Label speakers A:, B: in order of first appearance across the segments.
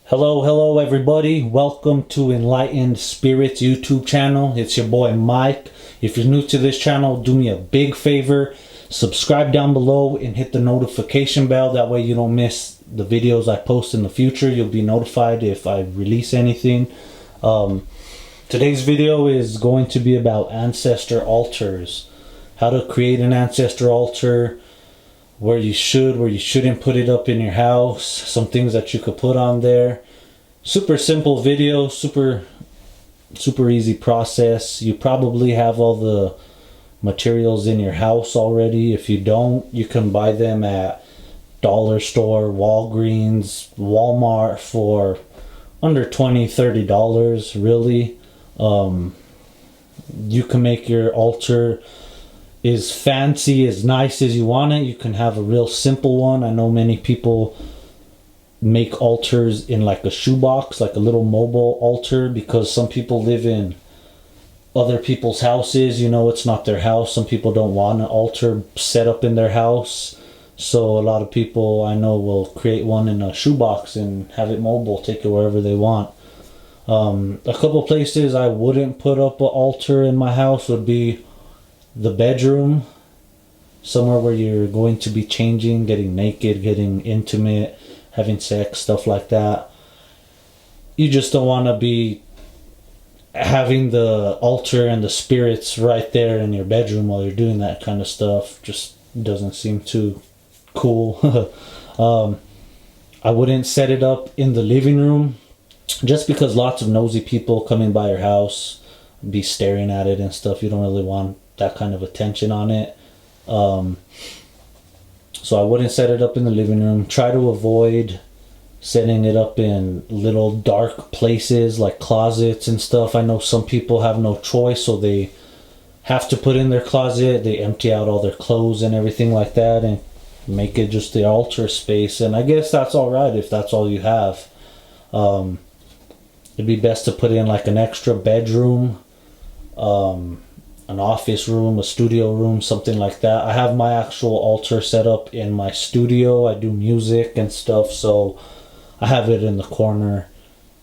A: Hello everybody. Welcome to Enlightened Spirits YouTube channel. It's your boy Mike. If you're new to this channel, do me a big favor. Subscribe down below and hit the notification bell. That way you don't miss the videos I post in the future. You'll be notified if I release anything. Today's video is going to be about ancestor altars. How to create an ancestor altar. Where you should, where you shouldn't put it up in your house, some things that you could put on there. Super simple video, super easy process. You probably have all the materials in your house already. If you don't, you can buy them at dollar store, Walgreens, Walmart for under $20-$30 really. You can make your altar as fancy, as nice as you want it. You can have a real simple one. I know many people make altars in like a shoebox, like a little mobile altar, because some people live in other people's houses. You know, it's not their house. Some people don't want an altar set up in their house. So a lot of people I know will create one in a shoebox and have it mobile, take it wherever they want. A couple places I wouldn't put up an altar in my house would be the bedroom, somewhere where you're going to be changing, getting naked, getting intimate, having sex, stuff like that. You just don't want to be having the altar and the spirits right there in your bedroom while you're doing that kind of stuff. Just doesn't seem too cool. I wouldn't set it up in the living room, just because lots of nosy people coming by your house be staring at it and stuff. You don't really want that kind of attention on it. So I wouldn't set it up in the living room. Try to avoid setting it up in little dark places like closets and stuff. I know some people have no choice, so they have to put in their closet. They empty out all their clothes and everything like that and make it just the altar space. And I guess that's all right if that's all you have. It'd be best to put in like an extra bedroom, an office room, a studio room, something like that. I have my actual altar set up in my studio. I do music and stuff, so I have it in the corner,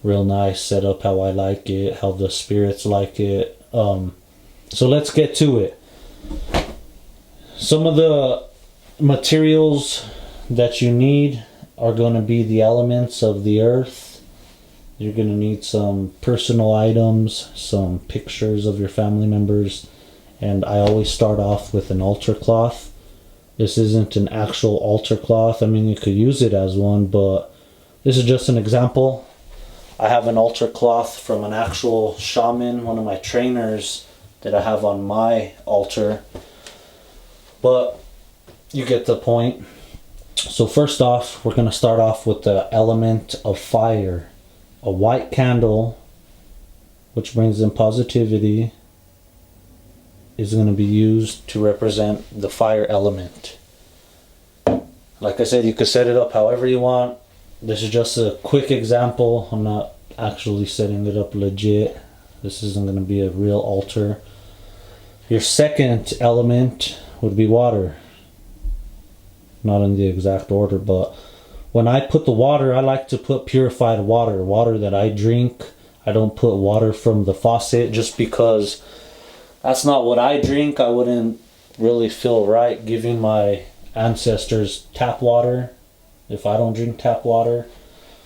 A: real nice, set up how I like it, how the spirits like it. So let's get to it. Some of the materials that you need are going to be the elements of the earth. You're going to need some personal items, some pictures of your family members, and I always start off with an altar cloth. This isn't an actual altar cloth. I mean, you could use it as one, but this is just an example. I have an altar cloth from an actual shaman, one of my trainers that I have on my altar. But you get the point. So first off, we're going to start off with the element of fire. A white candle, which brings in positivity, is going to be used to represent the fire element. Like I said, you could set it up however you want. This is just a quick example. I'm not actually setting it up legit. This isn't going to be a real altar. Your second element would be water. Not in the exact order, but when I put the water, I like to put purified water, water that I drink. I don't put water from the faucet just because that's not what I drink. I wouldn't really feel right giving my ancestors tap water if I don't drink tap water.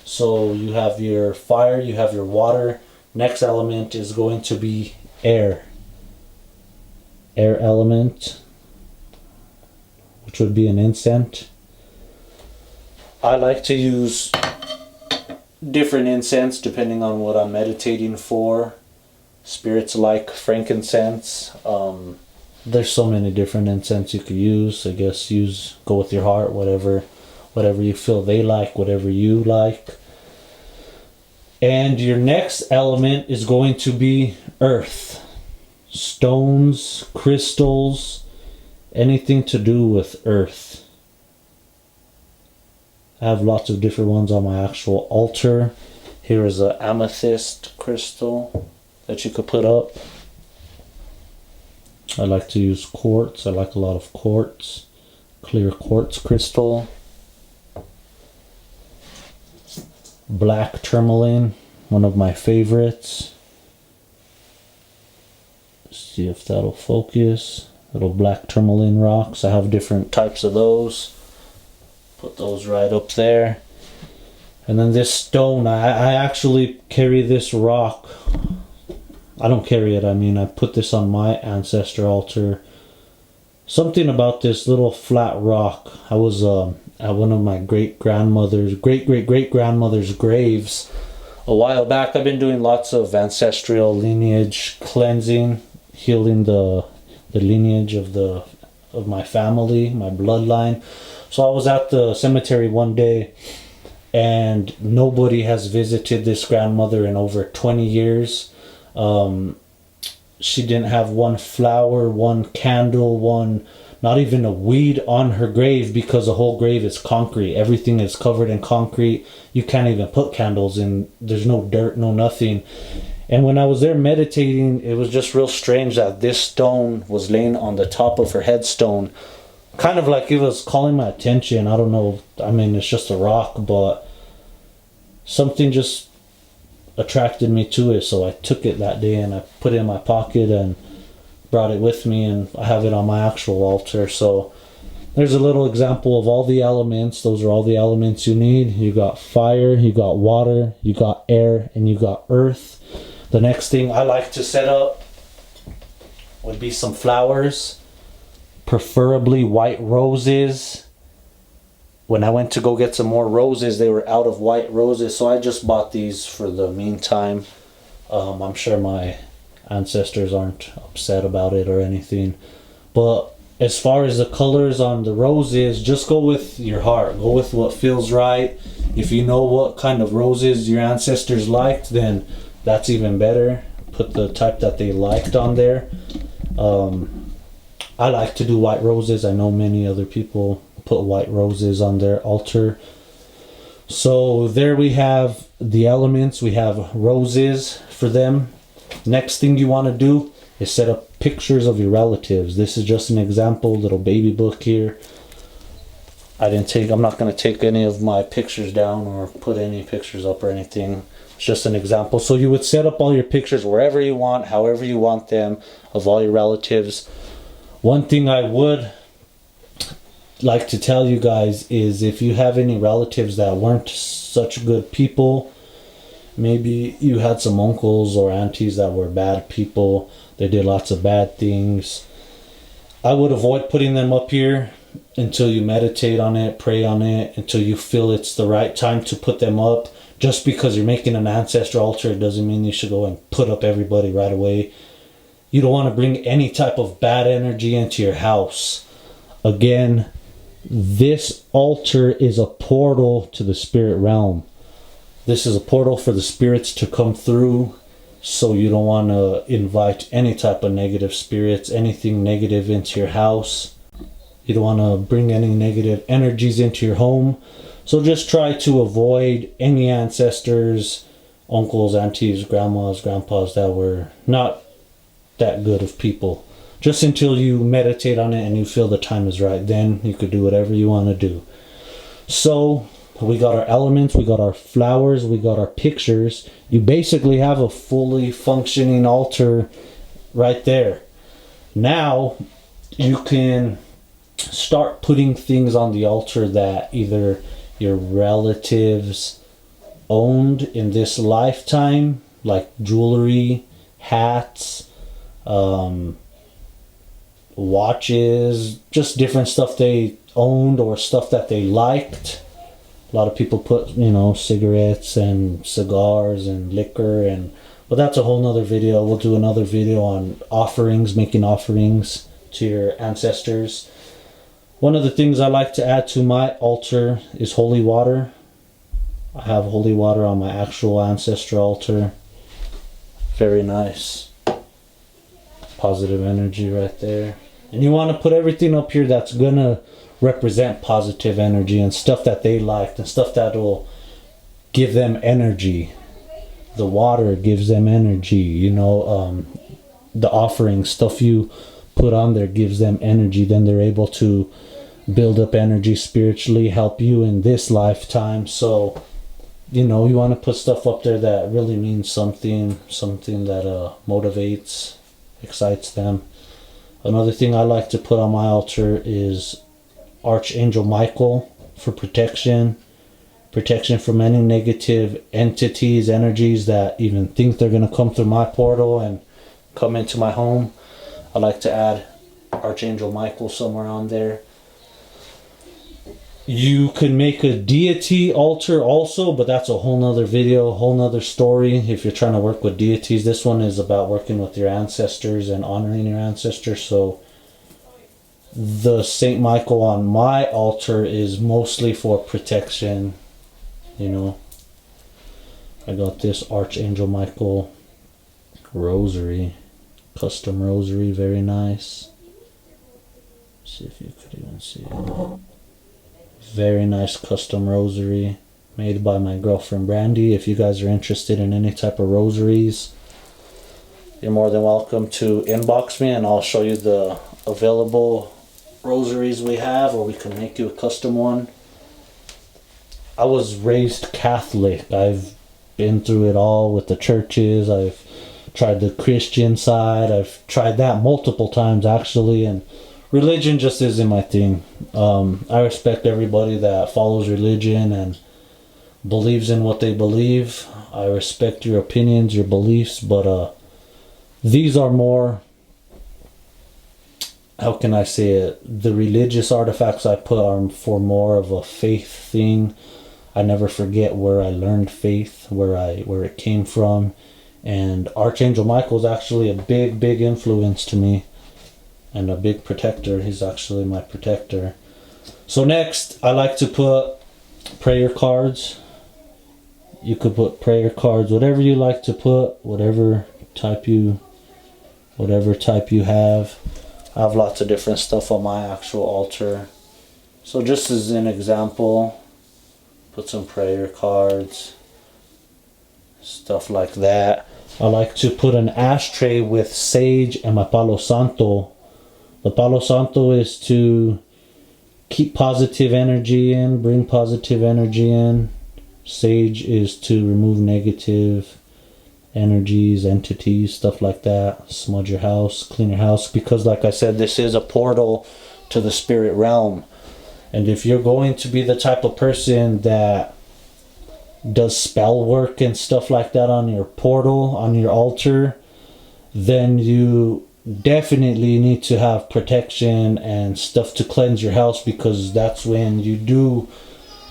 A: So you have your fire, you have your water. Next element is going to be air. Air element, which would be an incense. I like to use different incense depending on what I'm meditating for. Spirits like frankincense. There's so many different incense you could use. I guess go with your heart, whatever you feel they like, whatever you like. And your next element is going to be earth. Stones, crystals, anything to do with earth. I have lots of different ones on my actual altar. Here is an amethyst crystal that you could put up. I like to use quartz. I like a lot of quartz. Clear quartz crystal. black tourmaline, one of my favorites. See if that'll focus. Little black tourmaline rocks. I have different types of those. Put those right up there. And then this stone, I actually carry this rock. I don't carry it, I mean I put this on my Ancestor Altar. Something about this little flat rock. I was at one of my great grandmother's graves a while back. I've been doing lots of ancestral lineage cleansing, healing the lineage of my family, my bloodline. So I was at the cemetery one day, and nobody has visited this grandmother in over 20 years. She didn't have one flower, one candle, not even a weed on her grave, because the whole grave is concrete. Everything is covered in concrete. You can't even put candles in. There's no dirt, no nothing. And when I was there meditating, it was just real strange that this stone was laying on the top of her headstone. Kind of like it was calling my attention. I don't know. I mean, it's just a rock, but something just attracted me to it. So I took it that day and I put it in my pocket and brought it with me, and I have it on my actual altar. So there's a little example of all the elements. Those are all the elements you need. You got fire, you got water, you got air, and you got earth. The next thing I like to set up would be some flowers, preferably white roses. When I went to go get some more roses, they were out of white roses, so I just bought these for the meantime. I'm sure my ancestors aren't upset about it or anything. But as far as the colors on the roses, just go with your heart. Go with what feels right. If you know what kind of roses your ancestors liked, then that's even better. Put the type that they liked on there. I like to do white roses. I know many other people put white roses on their altar. So there we have the elements. We have roses for them. Next thing you want to do is set up pictures of your relatives. This is just an example, little baby book here. I'm not going to take any of my pictures down or put any pictures up or anything. It's just an example. So you would set up all your pictures wherever you want, however you want them, of all your relatives. One thing I would like to tell you guys is, if you have any relatives that weren't such good people, maybe you had some uncles or aunties that were bad people, they did lots of bad things, I would avoid putting them up here until you meditate on it, pray on it, until you feel it's the right time to put them up. Just because you're making an ancestor altar, it doesn't mean you should go and put up everybody right away. You don't want to bring any type of bad energy into your house. Again, this altar is a portal to the spirit realm. This is a portal for the spirits to come through. So you don't want to invite any type of negative spirits, anything negative into your house. You don't want to bring any negative energies into your home. So just try to avoid any ancestors, uncles, aunties, grandmas, grandpas that were not that good of people. Just until you meditate on it and you feel the time is right. Then you could do whatever you want to do. So we got our elements, we got our flowers, we got our pictures. You basically have a fully functioning altar right there. Now you can start putting things on the altar that either your relatives owned in this lifetime, like jewelry, hats, watches, just different stuff they owned or stuff that they liked. A lot of people put, cigarettes and cigars and liquor, but that's a whole nother video. We'll do another video on offerings, making offerings to your ancestors. One of the things I like to add to my altar is holy water. I have holy water on my actual ancestor altar. Very nice. Positive energy right there. And you want to put everything up here that's going to represent positive energy and stuff that they liked and stuff that will give them energy. The water gives them energy, the offering stuff you put on there gives them energy. Then they're able to build up energy spiritually, help you in this lifetime. So you know, you want to put stuff up there that really means something, something that motivates, excites them. Another thing I like to put on my altar is Archangel Michael for protection. Protection from any negative entities, energies that even think they're going to come through my portal and come into my home. I like to add Archangel Michael somewhere on there. You can make a deity altar also, but that's a whole nother video, a whole nother story if you're trying to work with deities. This one is about working with your ancestors and honoring your ancestors. So the Saint Michael on my altar is mostly for protection. You know, I got this Archangel Michael rosary, custom rosary, very nice. See if you could even see it. Very nice custom rosary made by my girlfriend Brandy. If you guys are interested in any type of rosaries, you're more than welcome to inbox me and I'll show you the available rosaries we have, or we can make you a custom one. I was raised Catholic. I've been through it all with the churches. I've tried the Christian side. I've tried that multiple times actually, and religion just isn't my thing. I respect everybody that follows religion and believes in what they believe. I respect your opinions, your beliefs, but these are more, how can I say it? The religious artifacts I put are for more of a faith thing. I never forget where I learned faith, where it came from, and Archangel Michael is actually a big influence to me. And a big protector. He's actually my protector. So next, I like to put prayer cards. You could put prayer cards, whatever you like to put, whatever type you have. I have lots of different stuff on my actual altar. So just as an example, put some prayer cards, stuff like that. I like to put an ashtray with sage and my Palo Santo. The Palo Santo is to keep positive energy in, bring positive energy in. Sage is to remove negative energies, entities, stuff like that. Smudge your house, clean your house. Because like I said, this is a portal to the spirit realm. And if you're going to be the type of person that does spell work and stuff like that on your portal, on your altar, then you definitely need to have protection and stuff to cleanse your house, because that's when you do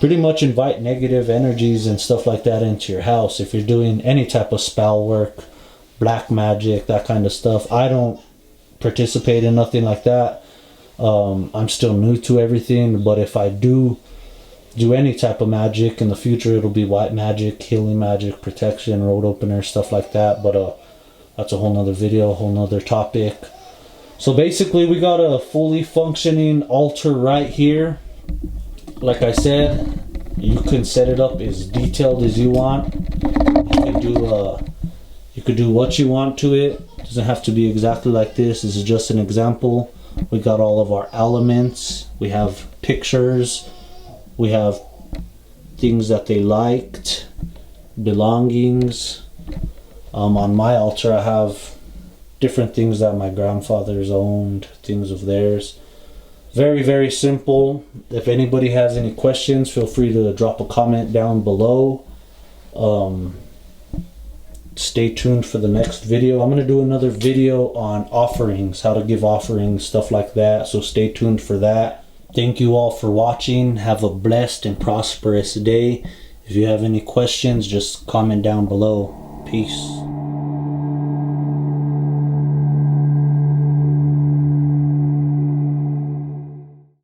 A: pretty much invite negative energies and stuff like that into your house. If you're doing any type of spell work, black magic, that kind of stuff. I don't participate in nothing like that. I'm still new to everything, but if I do any type of magic in the future, it'll be white magic, healing magic, protection, road opener, stuff like that. But that's a whole nother video, a whole nother topic. So basically we got a fully functioning altar right here. Like I said, you can set it up as detailed as you want. You could do what you want to it. It doesn't have to be exactly like this. This is just an example. We got all of our elements. We have pictures. We have things that they liked, belongings. On my altar I have different things that my grandfathers owned, things of theirs. Very simple. If anybody has any questions, feel free to drop a comment down below. Stay tuned for the next video. I'm going to do another video on offerings, how to give offerings, stuff like that. So stay tuned for that. Thank you all for watching. Have a blessed and prosperous day. If you have any questions, just comment down below. Peace.